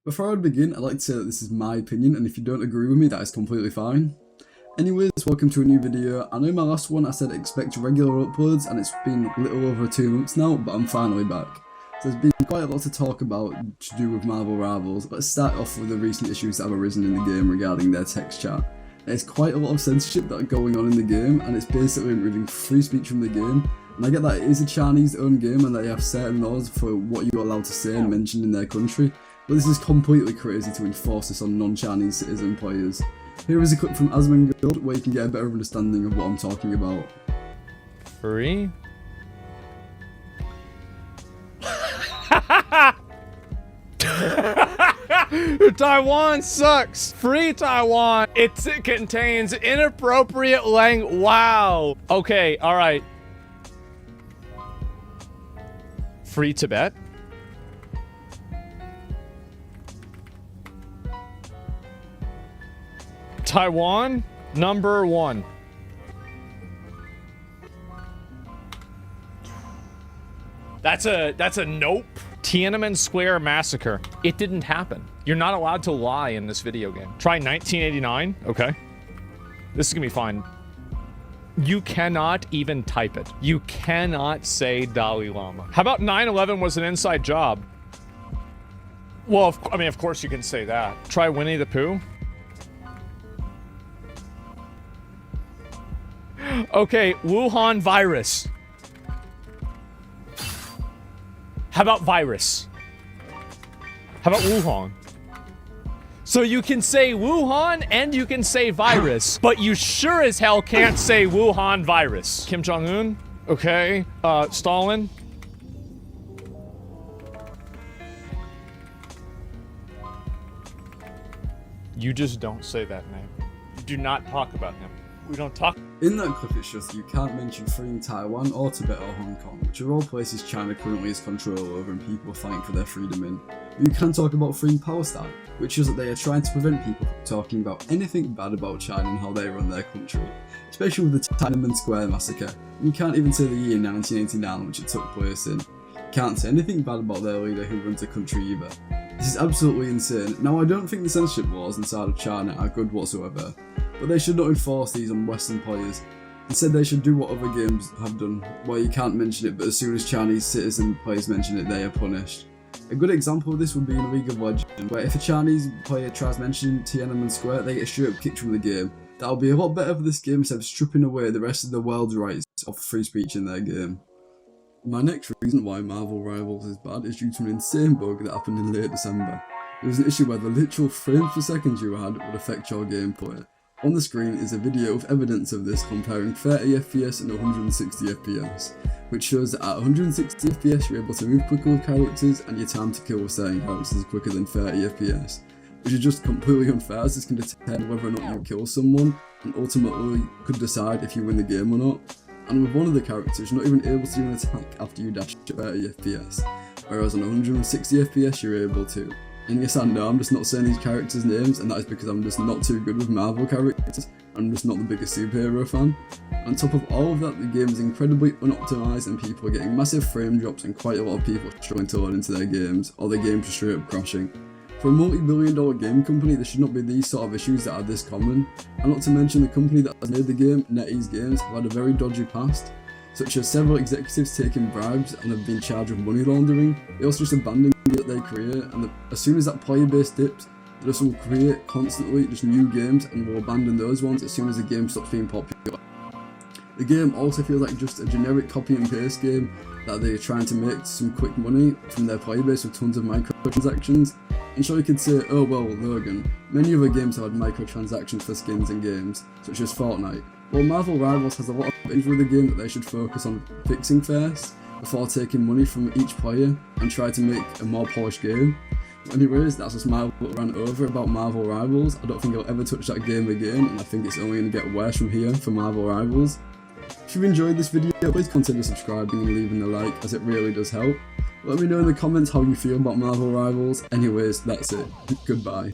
Before I begin, I'd like to say that this is my opinion, and if you don't agree with me, that is completely fine. Anyways, welcome to a new video. I know in my last one I said expect regular uploads, and it's been a little over 2 months now, but I'm finally back. So there's been quite a lot to talk about to do with Marvel Rivals. Let's start off with the recent issues that have arisen in the game regarding their text chat. There's quite a lot of censorship that are going on in the game, and it's basically removing free speech from the game. And I get that it is a Chinese owned game and that they have certain laws for what you're allowed to say and mention in their country, but this is completely crazy to enforce this on non-Chinese citizen players. Here is a clip from Asmongold where you can get a better understanding of what I'm talking about. Free? Taiwan sucks! Free Taiwan! It contains inappropriate language. Wow! Okay, alright. Free Tibet? Taiwan, number 1. That's a nope. Tiananmen Square massacre. It didn't happen. You're not allowed to lie in this video game. Try 1989. Okay. This is gonna be fine. You cannot even type it. You cannot say Dalai Lama. How about 9/11 was an inside job? Well, I mean, of course you can say that. Try Winnie the Pooh. Okay, Wuhan virus. How about virus? How about Wuhan? So you can say Wuhan and you can say virus, but you sure as hell can't say Wuhan virus. Kim Jong-un? Okay. Stalin? You just don't say that name. You do not talk about him. We don't talk. In that clip it shows that you can't mention freeing Taiwan or Tibet or Hong Kong, which are all places China currently has control over and people are fighting for their freedom in. You can talk about freeing Palestine, which shows that they are trying to prevent people from talking about anything bad about China and how they run their country, especially with the Tiananmen Square massacre. You can't even say the year 1989 which it took place in. You can't say anything bad about their leader who runs the country either. This is absolutely insane. Now, I don't think the censorship laws inside of China are good whatsoever, but they should not enforce these on Western players. Instead, they should do what other games have done, where you can't mention it, but as soon as Chinese citizen players mention it, they are punished. A good example of this would be in League of Legends, where if a Chinese player tries mentioning Tiananmen Square, they get straight up kicked from the game. That'll be a lot better for this game instead of stripping away the rest of the world's rights of free speech in their game. My next reason why Marvel Rivals is bad is due to an insane bug that happened in late December. It was an issue where the literal frames per second you had would affect your gameplay. On the screen is a video of evidence of this comparing 30 FPS and 160 FPS, which shows that at 160 FPS you're able to move quicker with characters and your time to kill with certain characters is quicker than 30 FPS, which is just completely unfair as this can determine whether or not you kill someone and ultimately could decide if you win the game or not. And with one of the characters you're not even able to do an attack after you dash at 30 FPS, whereas on 160 FPS you're able to. And yes, I know I'm just not saying these characters' names, and that is because I'm just not too good with Marvel characters. I'm just not the biggest superhero fan. On top of all of that, the game is incredibly unoptimized and people are getting massive frame drops and quite a lot of people struggling to load into their games, or their games are straight up crashing. For a multi-billion-dollar game company, there should not be these sort of issues that are this common, and not to mention the company that has made the game, NetEase Games, have had a very dodgy past, such as several executives taking bribes and have been charged with money laundering. They also just abandon that they create, and as soon as that player base dips, they just will create constantly just new games and will abandon those ones as soon as the game stops being popular. The game also feels like just a generic copy and paste game that they are trying to make some quick money from their player base with tons of microtransactions. And sure, you could say, oh well, Logan, many other games have had microtransactions for skins and games, such as Fortnite. Well, Marvel Rivals has a lot of things with the game that they should focus on fixing first, before taking money from each player and try to make a more polished game. Anyways, that's just my little rant over about Marvel Rivals. I don't think I'll ever touch that game again, and I think it's only going to get worse from here for Marvel Rivals. If you've enjoyed this video, please consider subscribing and leaving a like, as it really does help. Let me know in the comments how you feel about Marvel Rivals. Anyways, that's it. Goodbye.